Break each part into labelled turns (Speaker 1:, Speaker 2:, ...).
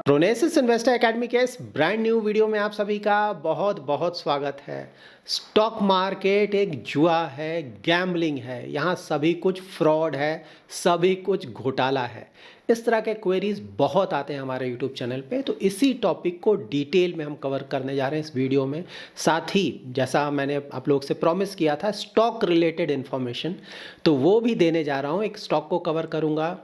Speaker 1: प्रोनेसिस investor academy के इस brand new video में आप सभी का बहुत बहुत स्वागत है। स्टॉक मार्केट एक जुआ है, गैम्बलिंग है, यहाँ सभी कुछ फ्रॉड है, सभी कुछ घोटाला है। इस तरह के क्वेरीज बहुत आते हैं हमारे यूट्यूब चैनल पे, तो इसी टॉपिक को डिटेल में हम कवर करने जा रहे हैं इस वीडियो में। साथ ही जैसा मैंने आप लोग से प्रॉमिस किया था स्टॉक रिलेटेड इन्फॉर्मेशन, तो वो भी देने जा रहा हूँ। एक स्टॉक को कवर करूँगा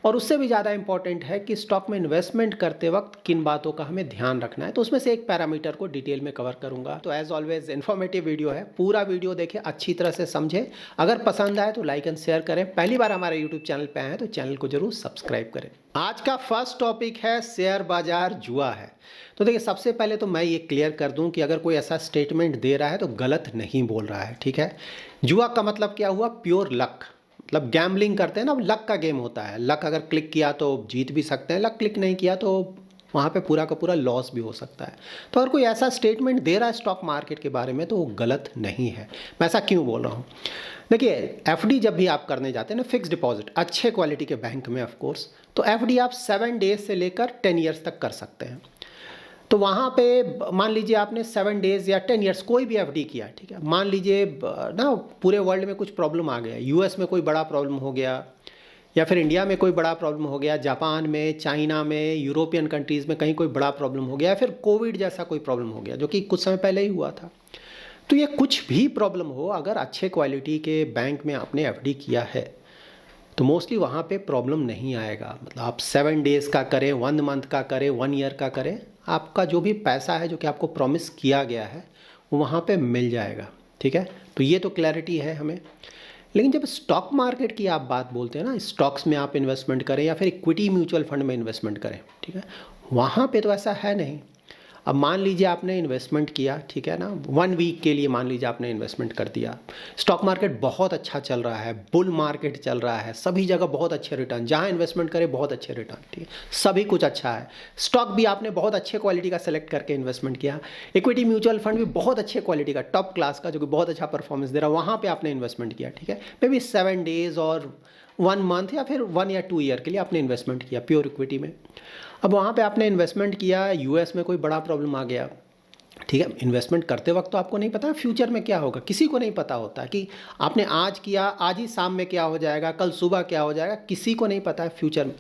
Speaker 1: और उससे भी ज़्यादा इंपॉर्टेंट है कि स्टॉक में इन्वेस्टमेंट करते वक्त किन बातों का हमें ध्यान रखना है, तो उसमें से एक पैरामीटर को डिटेल में कवर करूंगा। तो एज ऑलवेज इन्फॉर्मेटिव वीडियो है, पूरा वीडियो देखें, अच्छी तरह से समझें। अगर पसंद आए तो लाइक एंड शेयर करें। पहली बार हमारे यूट्यूब चैनल पे आए हैं तो चैनल को जरूर सब्सक्राइब करें। आज का फर्स्ट टॉपिक है शेयर बाजार जुआ है। तो देखिए, सबसे पहले तो मैं ये क्लियर कर दूं कि अगर कोई ऐसा स्टेटमेंट दे रहा है तो गलत नहीं बोल रहा है, ठीक है। जुआ का मतलब क्या हुआ? Pure luck. मतलब गैम्बलिंग करते हैं ना, लक का गेम होता है। लक अगर क्लिक किया तो जीत भी सकते हैं, लक क्लिक नहीं किया तो वहाँ पे पूरा का पूरा लॉस भी हो सकता है। तो अगर कोई ऐसा स्टेटमेंट दे रहा है स्टॉक मार्केट के बारे में तो वो गलत नहीं है। मैं ऐसा क्यों बोल रहा हूँ? देखिए, एफडी जब भी आप करने जाते हैं ना, फिक्स डिपॉजिट अच्छे क्वालिटी के बैंक में ऑफकोर्स, तो एफडी आप 7 डेज से लेकर 10 ईयर्स तक कर सकते हैं। तो वहाँ पे मान लीजिए आपने 7 डेज या 10 ईयर्स कोई भी एफडी किया, ठीक है। मान लीजिए ना पूरे वर्ल्ड में कुछ प्रॉब्लम आ गया, यूएस में कोई बड़ा प्रॉब्लम हो गया, या फिर इंडिया में कोई बड़ा प्रॉब्लम हो गया, जापान में, चाइना में, यूरोपियन कंट्रीज़ में कहीं कोई बड़ा प्रॉब्लम हो गया, या फिर कोविड जैसा कोई प्रॉब्लम हो गया जो कि कुछ समय पहले ही हुआ था। तो ये कुछ भी प्रॉब्लम हो, अगर अच्छे क्वालिटी के बैंक में आपने एफडी किया है तो मोस्टली वहाँ पे प्रॉब्लम नहीं आएगा। मतलब आप 7 डेज़ का करें, 1 मंथ का करें, 1 ईयर का करें, आपका जो भी पैसा है जो कि आपको प्रॉमिस किया गया है वो वहाँ पे मिल जाएगा, ठीक है। तो ये तो क्लैरिटी है हमें। लेकिन जब स्टॉक मार्केट की आप बात बोलते हैं ना, स्टॉक्स में आप इन्वेस्टमेंट करें या फिर इक्विटी म्यूचुअल फंड में इन्वेस्टमेंट करें, ठीक है, वहाँ पे तो ऐसा है नहीं। अब मान लीजिए आपने इन्वेस्टमेंट किया, ठीक है ना, 1 वीक के लिए मान लीजिए आपने इन्वेस्टमेंट कर दिया। स्टॉक मार्केट बहुत अच्छा चल रहा है, बुल मार्केट चल रहा है, सभी जगह बहुत अच्छे रिटर्न, जहाँ इन्वेस्टमेंट करें बहुत अच्छे रिटर्न, ठीक है, सभी कुछ अच्छा है। स्टॉक भी आपने बहुत अच्छे क्वालिटी का सेलेक्ट करके इन्वेस्टमेंट किया। इक्विटी म्यूचुअल फंड भी बहुत अच्छे क्वालिटी का, टॉप क्लास का, जो कि बहुत अच्छा परफॉर्मेंस दे रहा है, वहाँ पर आपने इन्वेस्टमेंट किया, ठीक है। मे बी 7 डेज और 1 मंथ या फिर 1 या 2 ईयर के लिए आपने इन्वेस्टमेंट किया प्योर इक्विटी में। अब वहाँ पे आपने इन्वेस्टमेंट किया, यूएस में कोई बड़ा प्रॉब्लम आ गया, ठीक है। इन्वेस्टमेंट करते वक्त तो आपको नहीं पता फ्यूचर में क्या होगा, किसी को नहीं पता होता कि आपने आज किया, आज ही शाम में क्या हो जाएगा, कल सुबह क्या हो जाएगा, किसी को नहीं पता है फ्यूचर में।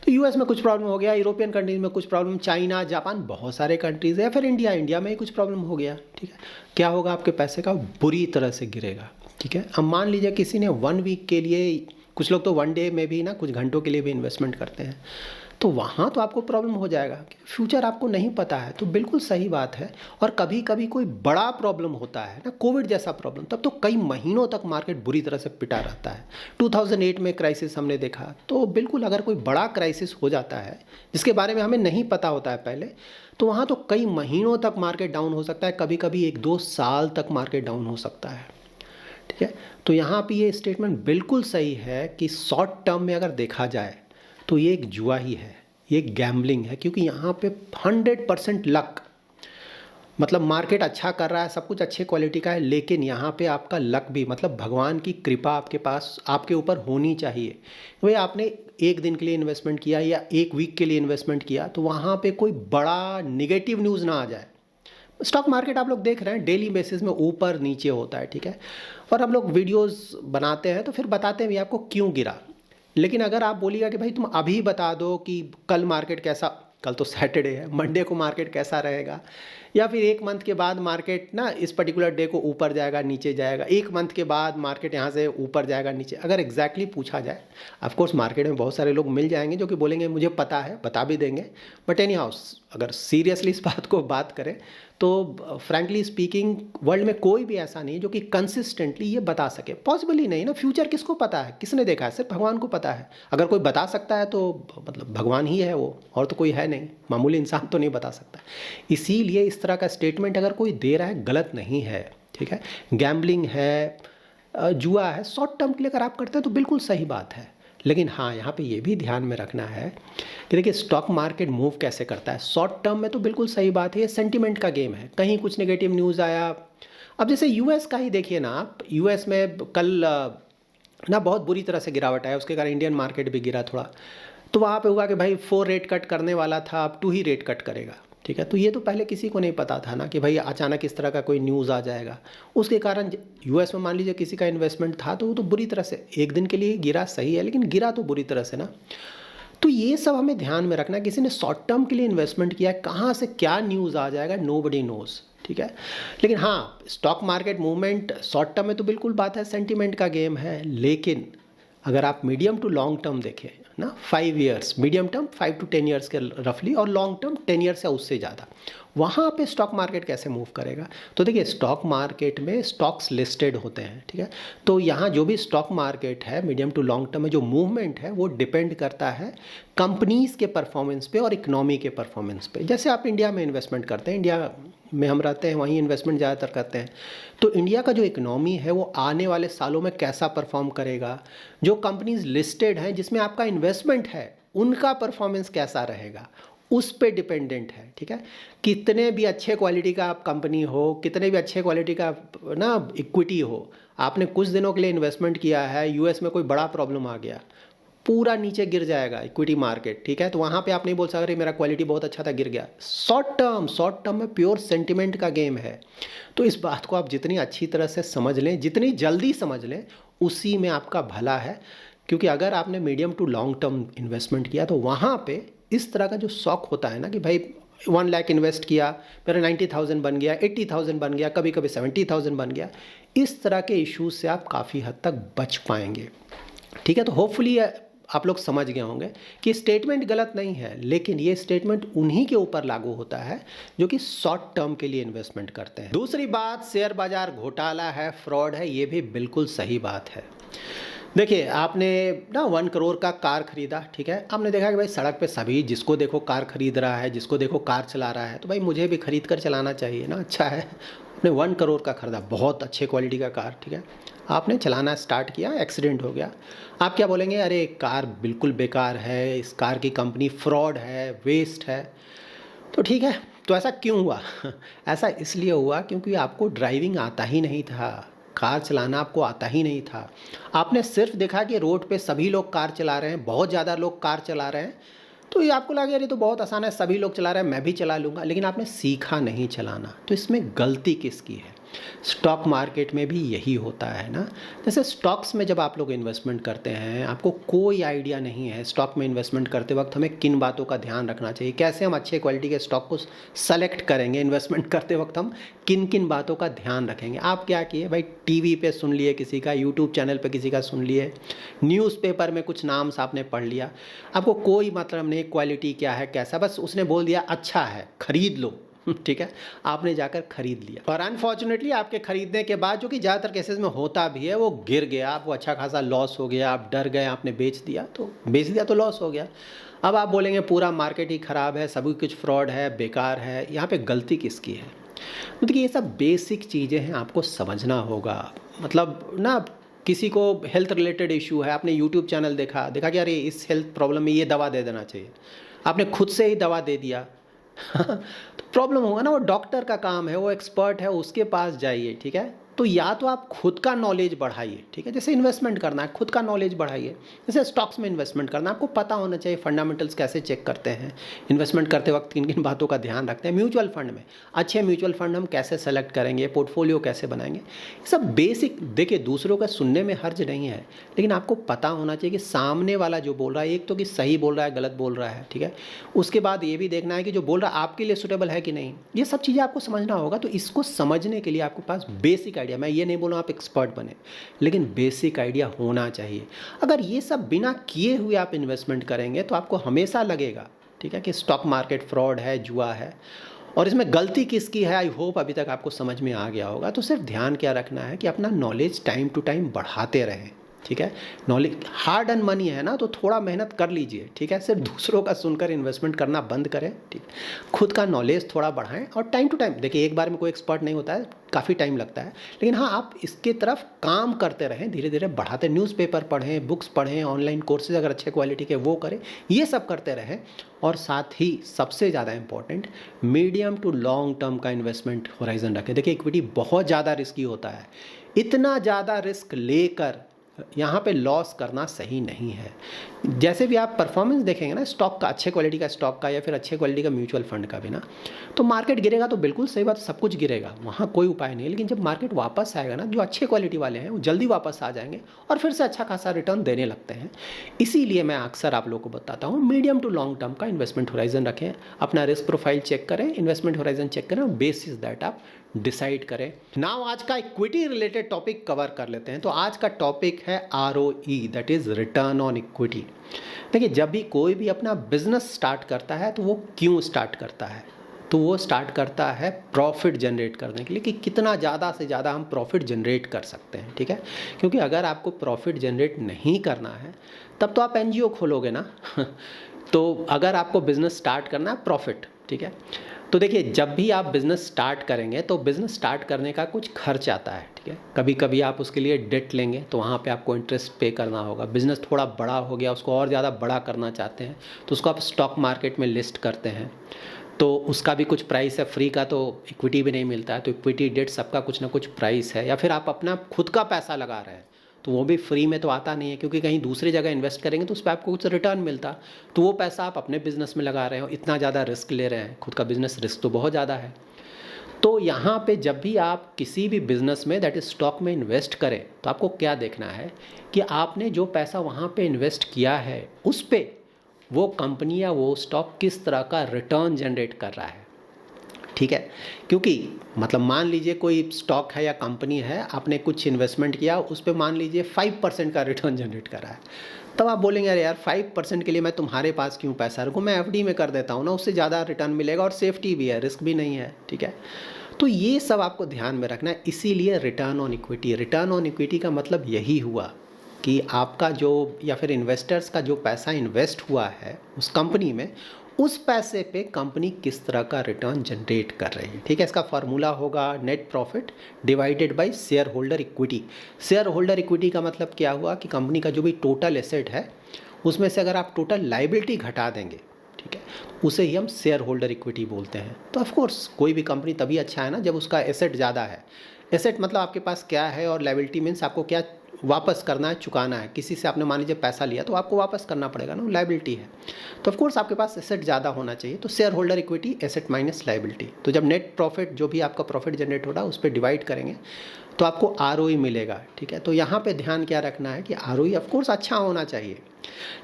Speaker 1: तो यूएस में कुछ प्रॉब्लम हो गया, यूरोपियन कंट्रीज में कुछ प्रॉब्लम, चाइना, जापान, बहुत सारे कंट्रीज है, या फिर इंडिया में ही कुछ प्रॉब्लम हो गया, ठीक है। क्या होगा? आपके पैसे का बुरी तरह से गिरेगा, ठीक है। अब मान लीजिए किसी ने 1 वीक के लिए, कुछ लोग तो 1 डे में भी ना, कुछ घंटों के लिए भी इन्वेस्टमेंट करते हैं, तो वहाँ तो आपको प्रॉब्लम हो जाएगा। फ्यूचर आपको नहीं पता है, तो बिल्कुल सही बात है। और कभी कभी कोई बड़ा प्रॉब्लम होता है ना, कोविड जैसा प्रॉब्लम, तब तो कई महीनों तक मार्केट बुरी तरह से पिटा रहता है। 2008 में क्राइसिस हमने देखा। तो बिल्कुल अगर कोई बड़ा क्राइसिस हो जाता है जिसके बारे में हमें नहीं पता होता है पहले, तो वहाँ तो कई महीनों तक मार्केट डाउन हो सकता है, कभी कभी 1-2 साल तक मार्केट डाउन हो सकता है, ठीक है। तो यहाँ पे ये स्टेटमेंट बिल्कुल सही है कि शॉर्ट टर्म में अगर देखा जाए तो ये एक जुआ ही है, ये एक गैम्बलिंग है, क्योंकि यहाँ पे 100% लक, मतलब मार्केट अच्छा कर रहा है, सब कुछ अच्छे क्वालिटी का है, लेकिन यहाँ पे आपका लक भी, मतलब भगवान की कृपा आपके पास, आपके ऊपर होनी चाहिए। भाई आपने 1 दिन के लिए इन्वेस्टमेंट किया या 1 वीक के लिए इन्वेस्टमेंट किया, तो वहाँ पे कोई बड़ा निगेटिव न्यूज़ ना आ जाए। स्टॉक मार्केट आप लोग देख रहे हैं डेली बेसिस में ऊपर नीचे होता है, ठीक है। और हम लोग वीडियोस बनाते हैं तो फिर बताते हैं भी आपको क्यों गिरा। लेकिन अगर आप बोलिएगा कि भाई तुम अभी बता दो कि कल मार्केट कैसा, कल तो सैटरडे है, मंडे को मार्केट कैसा रहेगा, या फिर 1 मंथ के बाद मार्केट ना इस पर्टिकुलर डे को ऊपर जाएगा नीचे जाएगा, 1 मंथ के बाद मार्केट यहाँ से ऊपर जाएगा नीचे, अगर एग्जैक्टली पूछा जाए, ऑफकोर्स मार्केट में बहुत सारे लोग मिल जाएंगे जो कि बोलेंगे मुझे पता है, बता भी देंगे। बट एनी हाउस, अगर सीरियसली इस बात को बात करें तो फ्रैंकली स्पीकिंग वर्ल्ड में कोई भी ऐसा नहीं जो कि कंसिस्टेंटली ये बता सके। पॉसिबल ही नहीं ना, फ्यूचर किसको पता है, किसने देखा है? सिर्फ भगवान को पता है। अगर कोई बता सकता है तो मतलब भगवान ही है वो, और तो कोई है नहीं, मामूली इंसान तो नहीं बता सकता। इसीलिए इस तरह का स्टेटमेंट अगर कोई दे रहा है गलत नहीं है, ठीक है। गैम्बलिंग है, जुआ है, शॉर्ट टर्म के लिए अगर आप करते हैं तो बिल्कुल सही बात है। लेकिन हाँ, यहाँ पे ये भी ध्यान में रखना है कि देखिए स्टॉक मार्केट मूव कैसे करता है। शॉर्ट टर्म में तो बिल्कुल सही बात है, ये सेंटिमेंट का गेम है, कहीं कुछ नेगेटिव न्यूज़ आया। अब जैसे यूएस का ही देखिए ना आप, यूएस में कल ना बहुत बुरी तरह से गिरावट आया, उसके कारण इंडियन मार्केट भी गिरा थोड़ा। तो वहाँ पे हुआ कि भाई 4 रेट कट करने वाला था, अब 2 ही रेट कट करेगा, ठीक है। तो ये तो पहले किसी को नहीं पता था ना कि भाई अचानक इस तरह का कोई न्यूज़ आ जाएगा। उसके कारण यूएस में मान लीजिए किसी का इन्वेस्टमेंट था तो वो तो बुरी तरह से एक दिन के लिए गिरा, सही है, लेकिन गिरा तो बुरी तरह से ना। तो ये सब हमें ध्यान में रखना है। किसी ने शॉर्ट टर्म के लिए इन्वेस्टमेंट किया है, कहाँ से क्या न्यूज़ आ जाएगा नोबडी नोज़, ठीक है। लेकिन हाँ, stock market movement short term में तो बिल्कुल बात है, सेंटीमेंट का गेम है। लेकिन अगर आप मीडियम टू लॉन्ग टर्म देखें ना, 5 years, medium term 5 to 10 years के रफली, और लॉन्ग टर्म 10 ईयर्स या उससे ज़्यादा, वहाँ पे स्टॉक मार्केट कैसे मूव करेगा। तो देखिए, स्टॉक मार्केट में स्टॉक्स लिस्टेड होते हैं, ठीक है। तो यहाँ जो भी स्टॉक मार्केट है मीडियम टू लॉन्ग टर्म में जो मूवमेंट है वो डिपेंड करता है कंपनीज़ के परफॉर्मेंस पे और इकोनॉमी के परफॉर्मेंस पे। जैसे आप इंडिया में इन्वेस्टमेंट करते हैं, इंडिया में हम रहते हैं, वहीं इन्वेस्टमेंट ज़्यादातर करते हैं। तो इंडिया का जो इकोनॉमी है वो आने वाले सालों में कैसा परफॉर्म करेगा, जो कंपनीज लिस्टेड हैं जिसमें आपका इन्वेस्टमेंट है उनका परफॉर्मेंस कैसा रहेगा, उस पे डिपेंडेंट है, ठीक है। कितने भी अच्छे क्वालिटी का आप कंपनी हो, कितने भी अच्छे क्वालिटी का ना इक्विटी हो, आपने कुछ दिनों के लिए इन्वेस्टमेंट किया है, यूएस में कोई बड़ा प्रॉब्लम आ गया, पूरा नीचे गिर जाएगा इक्विटी मार्केट, ठीक है। तो वहाँ पे आप नहीं बोल सकते अरे मेरा क्वालिटी बहुत अच्छा था, गिर गया। शॉर्ट टर्म में प्योर सेंटिमेंट का गेम है। तो इस बात को आप जितनी अच्छी तरह से समझ लें, जितनी जल्दी समझ लें, उसी में आपका भला है। क्योंकि अगर आपने medium to long term investment किया तो वहाँ पे इस तरह का जो शौक होता है ना कि भाई 1 लाख इन्वेस्ट किया, मेरा 90,000 बन गया, 80,000 बन गया, कभी कभी 70,000 बन गया, इस तरह के इश्यूज से आप काफ़ी हद तक बच पाएंगे, ठीक है। तो होपफुली आप लोग समझ गए होंगे कि स्टेटमेंट गलत नहीं है, लेकिन ये स्टेटमेंट उन्हीं के ऊपर लागू होता है जो कि शॉर्ट टर्म के लिए इन्वेस्टमेंट करते हैं। दूसरी बात, शेयर बाजार घोटाला है, फ्रॉड है, ये भी बिल्कुल सही बात है। देखिए, आपने ना 1 करोड़ का कार खरीदा, ठीक है। आपने देखा कि भाई सड़क पे सभी जिसको देखो कार खरीद रहा है, जिसको देखो कार चला रहा है, तो भाई मुझे भी खरीद कर चलाना चाहिए ना, अच्छा है। आपने 1 करोड़ का खरीदा, बहुत अच्छे क्वालिटी का कार, ठीक है। आपने चलाना स्टार्ट किया, एक्सीडेंट हो गया। आप क्या बोलेंगे, अरे कार बिल्कुल बेकार है, इस कार की कंपनी फ्रॉड है, वेस्ट है। तो ठीक है, तो ऐसा क्यों हुआ? ऐसा इसलिए हुआ क्योंकि आपको ड्राइविंग आता ही नहीं था, कार चलाना आपको आता ही नहीं था। आपने सिर्फ देखा कि रोड पे सभी लोग कार चला रहे हैं, बहुत ज़्यादा लोग कार चला रहे हैं, तो ये आपको लगा ये तो बहुत आसान है, सभी लोग चला रहे हैं, मैं भी चला लूँगा। लेकिन आपने सीखा नहीं चलाना। तो इसमें गलती किसकी है? स्टॉक मार्केट में भी यही होता है ना। जैसे स्टॉक्स में जब आप लोग इन्वेस्टमेंट करते हैं, आपको कोई आइडिया नहीं है स्टॉक में इन्वेस्टमेंट करते वक्त हमें किन बातों का ध्यान रखना चाहिए, कैसे हम अच्छे क्वालिटी के स्टॉक को सेलेक्ट करेंगे, इन्वेस्टमेंट करते वक्त हम किन किन बातों का ध्यान रखेंगे। आप क्या किए भाई, टीवी पे सुन लिए किसी का, यूट्यूब चैनल पे किसी का सुन लिए, न्यूज़पेपर में कुछ नाम आपने पढ़ लिया, आपको कोई मतलब नहीं क्वालिटी क्या है कैसा, बस उसने बोल दिया अच्छा है खरीद लो, ठीक है। आपने जाकर खरीद लिया और अनफॉर्चुनेटली आपके खरीदने के बाद, जो कि ज़्यादातर केसेस में होता भी है, वो गिर गया, आपको अच्छा खासा लॉस हो गया, आप डर गए, आपने बेच दिया तो लॉस हो गया। अब आप बोलेंगे पूरा मार्केट ही ख़राब है, सभी कुछ फ्रॉड है, बेकार है। यहाँ पे गलती किसकी है? तो देखिए, ये सब बेसिक चीज़ें हैं, आपको समझना होगा। मतलब ना, किसी को हेल्थ रिलेटेड इशू है, आपने यूट्यूब चैनल देखा कि अरे इस हेल्थ प्रॉब्लम में ये दवा दे देना चाहिए, आपने खुद से ही दवा दे दिया तो प्रॉब्लम होगा ना। वो डॉक्टर का काम है, वो एक्सपर्ट है, उसके पास जाइए, ठीक है। तो या तो आप खुद का नॉलेज बढ़ाइए, ठीक है। जैसे इन्वेस्टमेंट करना है, खुद का नॉलेज बढ़ाइए। जैसे स्टॉक्स में इन्वेस्टमेंट करना, आपको पता होना चाहिए फंडामेंटल्स कैसे चेक करते हैं, इन्वेस्टमेंट करते वक्त किन किन बातों का ध्यान रखते हैं। म्यूचुअल फंड में अच्छे म्यूचुअल फंड हम कैसे सेलेक्ट करेंगे, पोर्टफोलियो कैसे बनाएंगे, ये सब बेसिक। देखिए, दूसरों का सुनने में हर्ज नहीं है, लेकिन आपको पता होना चाहिए कि सामने वाला जो बोल रहा है, एक तो कि सही बोल रहा है गलत बोल रहा है, ठीक है। उसके बाद ये भी देखना है कि जो बोल रहा है आपके लिए सुटेबल है कि नहीं। ये सब चीज़ें आपको समझना होगा। तो इसको समझने के लिए आपके पास बेसिक आइडिया, मैं ये नहीं बोलूँ आप एक्सपर्ट बने, लेकिन बेसिक आइडिया होना चाहिए। अगर ये सब बिना किए हुए आप इन्वेस्टमेंट करेंगे तो आपको हमेशा लगेगा, ठीक है, कि स्टॉक मार्केट फ्रॉड है, जुआ है। और इसमें गलती किसकी है, आई होप अभी तक आपको समझ में आ गया होगा। तो सिर्फ ध्यान क्या रखना है कि अपना नॉलेज टाइम टू टाइम बढ़ाते रहें, ठीक है। नॉलेज हार्ड एंड मनी है ना, तो थोड़ा मेहनत कर लीजिए, ठीक है। सिर्फ दूसरों का सुनकर इन्वेस्टमेंट करना बंद करें, ठीक है। खुद का नॉलेज थोड़ा बढ़ाएं और टाइम टू टाइम, देखिए एक बार में कोई एक्सपर्ट नहीं होता है, काफ़ी टाइम लगता है, लेकिन हाँ आप इसके तरफ काम करते रहें, धीरे धीरे बढ़ाते। न्यूज़पेपर पढ़ें, बुक्स पढ़ें, ऑनलाइन कोर्सेज अगर अच्छे क्वालिटी के वो करें, ये सब करते रहें। और साथ ही सबसे ज़्यादा important, medium to long term का इन्वेस्टमेंट होराइजन रखें। देखिए, इक्विटी बहुत ज़्यादा रिस्की होता है, इतना ज़्यादा रिस्क लेकर यहाँ पे लॉस करना सही नहीं है। जैसे भी आप परफॉर्मेंस देखेंगे ना स्टॉक का, अच्छे क्वालिटी का स्टॉक का या फिर अच्छे क्वालिटी का म्यूचुअल फंड का भी ना, तो मार्केट गिरेगा तो बिल्कुल सही बात, सब कुछ गिरेगा, वहाँ कोई उपाय नहीं है। लेकिन जब मार्केट वापस आएगा ना, जो अच्छे क्वालिटी वाले हैं वो जल्दी वापस आ जाएंगे और फिर से अच्छा खासा रिटर्न देने लगते हैं। इसीलिए मैं अक्सर आप लोगों को बताता हूँ मीडियम टू लॉन्ग टर्म का इन्वेस्टमेंट होराइजन रखें, अपना रिस्क प्रोफाइल चेक करें, इन्वेस्टमेंट होराइजन चेक करें, बेसिस दैट आप डिसाइड करें। नाउ आज का इक्विटी रिलेटेड टॉपिक कवर कर लेते हैं। तो आज का टॉपिक है ROE, that is return on equity. देखिए, जब भी कोई भी अपना बिजनेस स्टार्ट करता है तो वो क्यों स्टार्ट करता है? तो वो स्टार्ट करता है प्रॉफिट जनरेट करने के लिए, कि कितना ज़्यादा से ज़्यादा हम प्रॉफिट जनरेट कर सकते हैं, ठीक है। क्योंकि अगर आपको प्रॉफिट जनरेट नहीं करना है तब तो आप NGO खोलोगे ना तो अगर आपको बिजनेस स्टार्ट करना है प्रॉफिट, ठीक है, तो देखिए जब भी आप बिज़नेस स्टार्ट करेंगे तो बिज़नेस स्टार्ट करने का कुछ खर्च आता है, ठीक है। कभी कभी आप उसके लिए डेट लेंगे तो वहाँ पे आपको इंटरेस्ट पे करना होगा। बिज़नेस थोड़ा बड़ा हो गया, उसको और ज़्यादा बड़ा करना चाहते हैं तो उसको आप स्टॉक मार्केट में लिस्ट करते हैं, तो उसका भी कुछ प्राइस है। फ्री का तो इक्विटी भी नहीं मिलता है, तो इक्विटी डेट सबका कुछ ना कुछ प्राइस है। या फिर आप अपना खुद का पैसा लगा रहे हैं तो वो भी फ्री में तो आता नहीं है, क्योंकि कहीं दूसरी जगह इन्वेस्ट करेंगे तो उस पर आपको कुछ रिटर्न मिलता, तो वो पैसा आप अपने बिजनेस में लगा रहे हो, इतना ज़्यादा रिस्क ले रहे हैं। खुद का बिजनेस रिस्क तो बहुत ज़्यादा है। तो यहाँ पे जब भी आप किसी भी बिजनेस में दैट इज स्टॉक में इन्वेस्ट करें तो आपको क्या देखना है कि आपने जो पैसा वहाँ पे इन्वेस्ट किया है उस पर वो कंपनी या वो स्टॉक किस तरह का रिटर्न जनरेट कर रहा है, ठीक है। क्योंकि मतलब मान लीजिए कोई स्टॉक है या कंपनी है, आपने कुछ इन्वेस्टमेंट किया, उस पर मान लीजिए 5% का रिटर्न जनरेट कर रहा है, तब आप बोलेंगे अरे यार 5% के लिए मैं तुम्हारे पास क्यों पैसा रखूँ, मैं FD में कर देता हूँ ना, उससे ज़्यादा रिटर्न मिलेगा और सेफ्टी भी है, रिस्क भी नहीं है, ठीक है। तो ये सब आपको ध्यान में रखना है। इसीलिए रिटर्न ऑन इक्विटी का मतलब यही हुआ कि आपका जो या फिर इन्वेस्टर्स का जो पैसा इन्वेस्ट हुआ है उस कंपनी में, उस पैसे पे कंपनी किस तरह का रिटर्न जनरेट कर रही है, ठीक है। इसका फार्मूला होगा net profit divided by share holder equity. Share holder equity का मतलब क्या हुआ कि कंपनी का जो भी टोटल एसेट है उसमें से अगर आप टोटल लाइबिलिटी घटा देंगे, ठीक है, उसे ही हम शेयर होल्डर इक्विटी बोलते हैं। तो ऑफकोर्स कोई भी कंपनी तभी अच्छा है ना जब उसका एसेट ज़्यादा है। एसेट मतलब आपके पास क्या है, और लाइबिलिटी मीन्स आपको क्या वापस करना है, चुकाना है। किसी से आपने मान लीजिए पैसा लिया तो आपको वापस करना पड़ेगा ना, लाइबिलिटी है। तो ऑफकोर्स आपके पास एसेट ज़्यादा होना चाहिए। तो share holder equity asset minus liability. तो जब नेट प्रॉफिट जो भी आपका प्रॉफिट जनरेट हो रहा है उस पर डिवाइड करेंगे तो आपको ROE मिलेगा, ठीक है। तो यहाँ पे ध्यान क्या रखना है कि ROE ऑफकोर्स अच्छा होना चाहिए,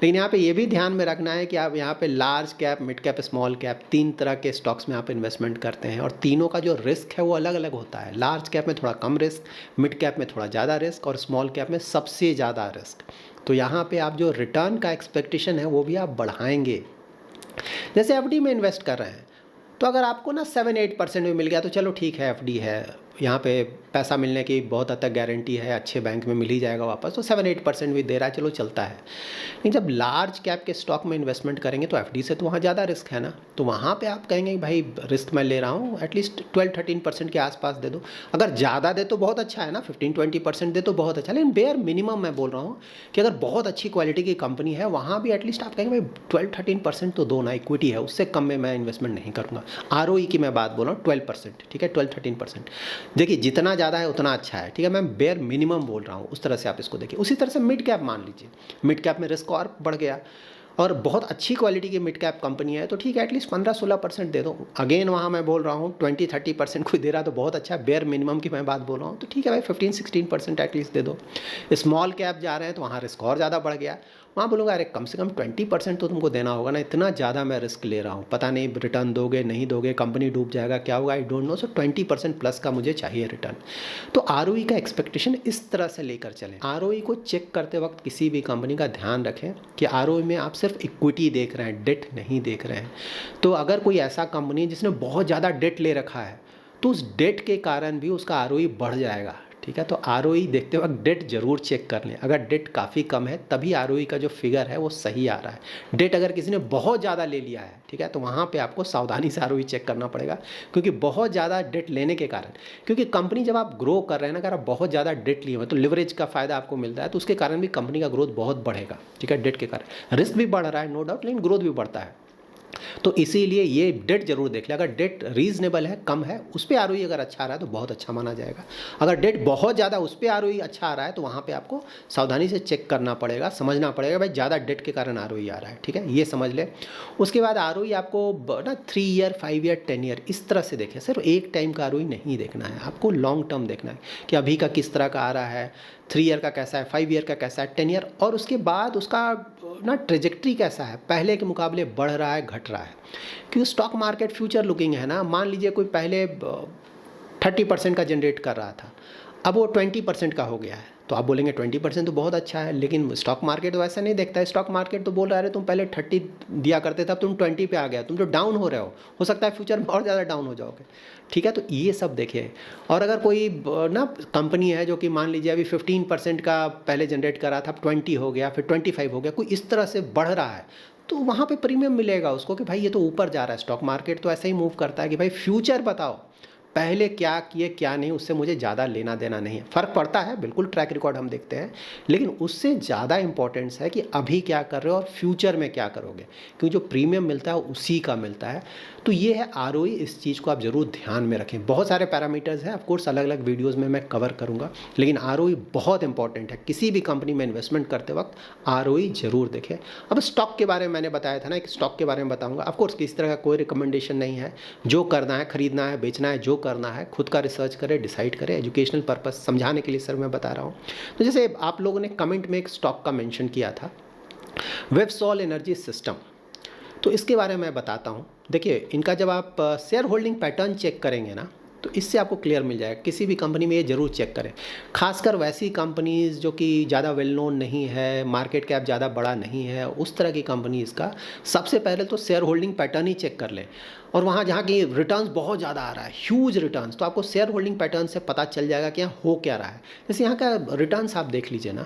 Speaker 1: लेकिन यहाँ पे ये भी ध्यान में रखना है कि आप यहाँ पे large cap, mid cap, small cap, 3 तरह के स्टॉक्स में आप इन्वेस्टमेंट करते हैं और तीनों का जो रिस्क है वो अलग अलग होता है। लार्ज कैप में थोड़ा कम रिस्क, मिड कैप में थोड़ा ज़्यादा रिस्क और स्मॉल कैप में सबसे ज़्यादा रिस्क। तो यहाँ पे आप जो रिटर्न का एक्सपेक्टेशन है वो भी आप बढ़ाएंगे। जैसे FD में इन्वेस्ट कर रहे हैं तो अगर आपको ना 7-8% में मिल गया तो चलो ठीक है, FD है, यहाँ पे पैसा मिलने की बहुत हद तक गारंटी है, अच्छे बैंक में मिल ही जाएगा वापस, तो 7-8% भी दे रहा है, चलो चलता है। लेकिन जब लार्ज कैप के स्टॉक में इन्वेस्टमेंट करेंगे तो FD से तो वहाँ ज़्यादा रिस्क है ना, तो वहाँ पे आप कहेंगे भाई रिस्क मैं ले रहा हूँ, एटलीस्ट 12-13% के आसपास दे दो। अगर ज़्यादा दे तो बहुत अच्छा है ना, 15-20% दे तो बहुत अच्छा, लेकिन बेयर मिनिमम मैं बोल रहा हूँ कि अगर बहुत अच्छी क्वालिटी की कंपनी है वहाँ भी एटलीस्ट आप कहेंगे भाई 12-13% तो दो ना, इक्विटी है, उससे कम में मैं इन्वेस्टमेंट नहीं करूँगा। ROE की मैं बात बोल रहा हूँ 12%, ठीक है, 12-13%। देखिए जितना ज़्यादा है उतना अच्छा है, ठीक है, मैं बेयर मिनिमम बोल रहा हूँ, उस तरह से आप इसको देखिए। उसी तरह से मिड कैप मान लीजिए, मिड कैप में रिस्क और बढ़ गया और बहुत अच्छी क्वालिटी की मिड कैप कंपनी है तो ठीक है, एटलीस्ट 15-16% दे दो। अगेन वहाँ मैं बोल रहा हूँ 20-30% कोई दे रहा तो बहुत अच्छा है, बेयर मिनिमम की मैं बात बोल रहा हूँ, तो ठीक है भाई 15-16% एटलीस्ट दे दो। स्मॉल कैप जा रहे हैं तो वहाँ रिस्क और ज़्यादा बढ़ गया, वहाँ बोलूँगा अरे कम से कम 20% तो तुमको देना होगा ना, इतना ज़्यादा मैं रिस्क ले रहा हूँ, पता नहीं रिटर्न दोगे नहीं दोगे, कंपनी डूब जाएगा, क्या होगा, I don't know. So 20% plus का मुझे चाहिए रिटर्न। तो ROE का एक्सपेक्टेशन इस तरह से लेकर चलें। ROE को चेक करते वक्त किसी भी कंपनी का ध्यान रखें कि ROE में आप सिर्फ इक्विटी देख रहे हैं, डेट नहीं देख रहे हैं। तो अगर कोई ऐसा कंपनी जिसने बहुत ज़्यादा डेट ले रखा है तो उस डेट के कारण भी उसका ROE बढ़ जाएगा, ठीक है। तो ROE देखते वक्त डेट जरूर चेक कर लें। अगर डेट काफ़ी कम है तभी ROE का जो फिगर है वो सही आ रहा है। डेट अगर किसी ने बहुत ज़्यादा ले लिया है, ठीक है, तो वहाँ पे आपको सावधानी से ROE चेक करना पड़ेगा, क्योंकि बहुत ज़्यादा डेट लेने के कारण, क्योंकि कंपनी जब आप ग्रो कर रहे हैं ना, अगर आप बहुत ज़्यादा डेट लिए हुए तो लिवरेज का फ़ायदा आपको मिलता है, तो उसके कारण भी कंपनी का ग्रोथ बहुत बढ़ेगा, ठीक है। डेट के कारण रिस्क भी बढ़ रहा है नो डाउट, लेकिन ग्रोथ भी बढ़ता है। तो इसीलिए ये डेट जरूर देख ले। अगर डेट रीजनेबल है, कम है, उस पर आरओई अगर अच्छा आ रहा है तो बहुत अच्छा माना जाएगा। अगर डेट बहुत ज़्यादा उस पर आरओई अच्छा आ रहा है तो वहाँ पे आपको सावधानी से चेक करना पड़ेगा, समझना पड़ेगा भाई ज़्यादा डेट के कारण आरओई आ रहा है, ठीक है, ये समझ ले। उसके बाद आरओई आपको ना 3 ईयर, 5 ईयर, 10 ईयर इस तरह से देखें। सिर्फ एक टाइम का आरओई नहीं देखना है, आपको लॉन्ग टर्म देखना है कि अभी का किस तरह का आ रहा है, 3 ईयर का कैसा है, 5 ईयर का कैसा है, 10 ईयर, और उसके बाद उसका ना ट्रेजेक्ट्री कैसा है, पहले के मुकाबले बढ़ रहा है, घट रहा है। क्योंकि स्टॉक मार्केट फ्यूचर लुकिंग है ना। मान लीजिए कोई पहले 30% का जनरेट कर रहा था, अब वो 20% का हो गया है, तो आप बोलेंगे 20% तो बहुत अच्छा है, लेकिन स्टॉक मार्केट तो ऐसा नहीं देखता है। स्टॉक मार्केट तो बोल रहा है तुम पहले 30 दिया करते थे, अब तुम 20 पे आ गया, तुम तो डाउन हो रहे हो सकता है फ्यूचर में और ज़्यादा डाउन हो जाओगे, ठीक है। तो ये सब देखिए। और अगर कोई ना कंपनी है जो कि मान लीजिए अभी 15% का पहले जनरेट कर रहा था, अब 20 हो गया, फिर 25 हो गया, कोई इस तरह से बढ़ रहा है, तो वहाँ पे प्रीमियम मिलेगा उसको कि भाई ये तो ऊपर जा रहा है। स्टॉक मार्केट तो ऐसे ही मूव करता है कि भाई फ्यूचर बताओ, पहले क्या किए क्या नहीं, उससे मुझे ज़्यादा लेना देना नहीं है। फ़र्क पड़ता है बिल्कुल, ट्रैक रिकॉर्ड हम देखते हैं, लेकिन उससे ज़्यादा इंपॉर्टेंस है कि अभी क्या कर रहे हो और फ्यूचर में क्या करोगे, क्योंकि जो प्रीमियम मिलता है उसी का मिलता है। तो ये है आरओई, इस चीज़ को आप ज़रूर ध्यान में रखें। बहुत सारे पैरामीटर्स हैं, ऑफकोर्स अलग अलग वीडियोज़ में मैं कवर करूँगा, लेकिन आरओई बहुत इंपॉर्टेंट है। किसी भी कंपनी में इन्वेस्टमेंट करते वक्त आरओई ज़रूर देखें। अब स्टॉक के बारे में मैंने बताया था ना, एक स्टॉक के बारे में बताऊँगा। ऑफकोर्स किसी तरह का कोई रिकमेंडेशन नहीं है, जो करना है, खरीदना है, बेचना है, जो करना है खुद का रिसर्च करें, डिसाइड करें। एजुकेशनल पर्पस समझाने के लिए सर मैं बता रहा हूँ। तो जैसे आप लोगों ने कमेंट में एक स्टॉक का मेंशन किया था, वेबसॉल एनर्जी सिस्टम, तो इसके बारे में मैं बताता हूँ। देखिए, इनका जब आप शेयर होल्डिंग पैटर्न चेक करेंगे ना, तो इससे आपको क्लियर मिल जाएगा। किसी भी कंपनी में ये ज़रूर चेक करें, खासकर वैसी कंपनीज़ जो कि ज़्यादा वेल नोन नहीं है, मार्केट कैप ज़्यादा बड़ा नहीं है, उस तरह की कंपनीज़ का सबसे पहले तो शेयर होल्डिंग पैटर्न ही चेक कर लें। और वहाँ जहाँ की रिटर्न्स बहुत ज़्यादा आ रहा है, ह्यूज रिटर्न्स, तो आपको शेयर होल्डिंग पैटर्न से पता चल जाएगा कि यहाँ हो क्या रहा है। जैसे यहाँ का रिटर्न्स आप देख लीजिए ना,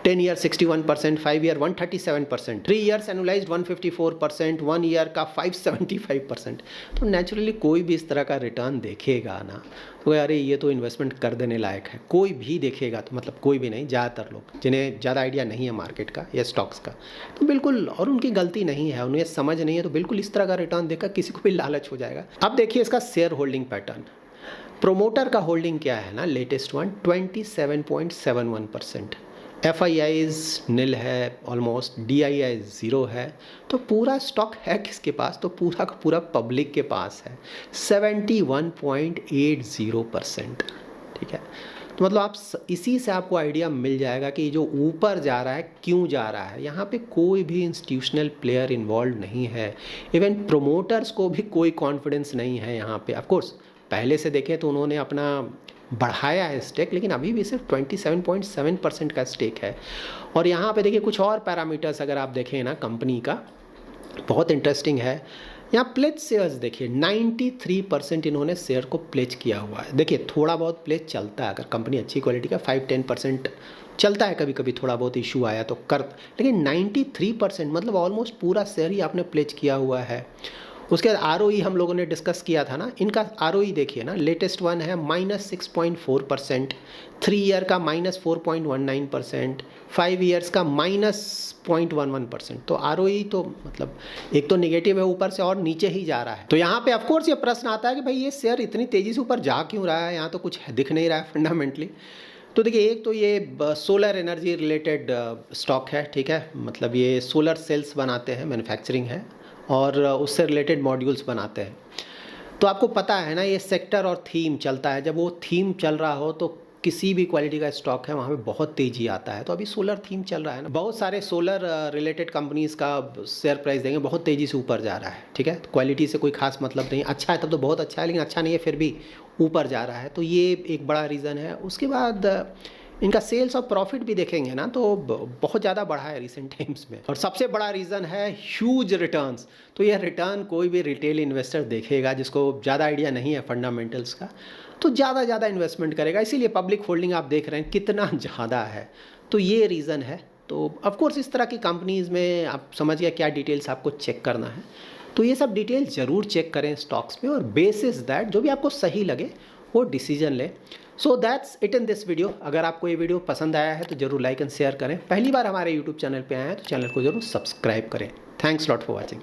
Speaker 1: 10 ईयर 61%, 5 ईयर 137%, 3 ईयर्स एनुलाइज्ड 154%, 1 ईयर का 575%। तो नेचुरली कोई भी इस तरह का रिटर्न देखेगा ना तो अरे ये तो इन्वेस्टमेंट कर देने लायक है। कोई भी देखेगा तो, मतलब कोई भी नहीं, ज़्यादातर लोग जिन्हें ज़्यादा आइडिया नहीं है मार्केट का या स्टॉक्स का, तो बिल्कुल, और उनकी गलती नहीं है, उन्हें समझ नहीं है, तो बिल्कुल इस तरह का रिटर्न देखकर किसी को भी लालच हो जाएगा। अब देखिए इसका शेयर होल्डिंग पैटर्न। प्रोमोटर का होल्डिंग क्या है ना, लेटेस्ट वन 27.71%, FIIs नील है ऑलमोस्ट, DII 0 है। तो पूरा स्टॉक है किसके पास, तो पूरा का पूरा पब्लिक के पास है, 71.80%, ठीक है। तो मतलब आप इसी से आपको आइडिया मिल जाएगा कि जो ऊपर जा रहा है क्यों जा रहा है। यहाँ पे कोई भी इंस्टीट्यूशनल प्लेयर इन्वॉल्व नहीं है, इवन प्रोमोटर्स को भी कोई कॉन्फिडेंस नहीं है यहाँ पे। ऑफकोर्स पहले से देखें तो उन्होंने अपना बढ़ाया है स्टेक, लेकिन अभी भी सिर्फ 27.7% का स्टेक है। और यहाँ पे देखिए कुछ और पैरामीटर्स अगर आप देखें ना कंपनी का, बहुत इंटरेस्टिंग है। यहाँ प्लेज शेयर्स देखिए, 93% इन्होंने शेयर को प्लेज किया हुआ है। देखिए थोड़ा बहुत प्लेज चलता है, अगर कंपनी अच्छी क्वालिटी का 5-10% चलता है, कभी कभी थोड़ा बहुत इशू आया तो कर, लेकिन 93% मतलब ऑलमोस्ट पूरा शेयर ही आपने प्लेज किया हुआ है। उसके बाद आरओई हम लोगों ने डिस्कस किया था ना, इनका आरओई देखिए ना, लेटेस्ट वन है -6.4%, 3 ईयर का -4.19%, 5 ईयर्स का -0.11%। तो आरओई तो मतलब एक तो नेगेटिव है ऊपर से, और नीचे ही जा रहा है। तो यहाँ पे ऑफकोर्स ये प्रश्न आता है कि भाई ये शेयर इतनी तेज़ी से ऊपर जा क्यों रहा है, यहाँ तो कुछ दिख नहीं रहा है फंडामेंटली। तो देखिए, एक तो ये सोलर एनर्जी रिलेटेड स्टॉक है, ठीक है, मतलब ये सोलर सेल्स बनाते हैं, मैन्युफैक्चरिंग है, और उससे रिलेटेड मॉड्यूल्स बनाते हैं। तो आपको पता है ना, ये सेक्टर और थीम चलता है, जब वो थीम चल रहा हो तो किसी भी क्वालिटी का स्टॉक है वहाँ पे बहुत तेज़ी आता है। तो अभी सोलर थीम चल रहा है ना, बहुत सारे सोलर रिलेटेड कंपनीज़ का शेयर प्राइस देंगे बहुत तेज़ी से ऊपर जा रहा है, ठीक है। क्वालिटी से कोई खास मतलब नहीं, अच्छा है तब तो बहुत अच्छा है, लेकिन अच्छा नहीं है फिर भी ऊपर जा रहा है, तो ये एक बड़ा रीज़न है। उसके बाद इनका सेल्स और प्रॉफिट भी देखेंगे ना तो बहुत ज़्यादा बढ़ा है रिसेंट टाइम्स में। और सबसे बड़ा रीज़न है ह्यूज रिटर्न्स। तो यह रिटर्न कोई भी रिटेल इन्वेस्टर देखेगा जिसको ज़्यादा आइडिया नहीं है फंडामेंटल्स का, तो ज़्यादा इन्वेस्टमेंट करेगा। इसीलिए पब्लिक होल्डिंग आप देख रहे हैं कितना ज़्यादा है, तो ये रीज़न है। तो ऑफकोर्स इस तरह की कंपनीज़ में आप समझ गया क्या डिटेल्स आपको चेक करना है, तो ये सब डिटेल ज़रूर चेक करें स्टॉक्स में, और बेसिस दैट जो भी आपको सही लगे वो डिसीजन लें। So that's it in this video. अगर आपको ये वीडियो पसंद आया है तो ज़रूर लाइक एंड शेयर करें। पहली बार हमारे यूट्यूब चैनल पे आए हैं तो चैनल को ज़रूर सब्सक्राइब करें। Thanks lot for watching.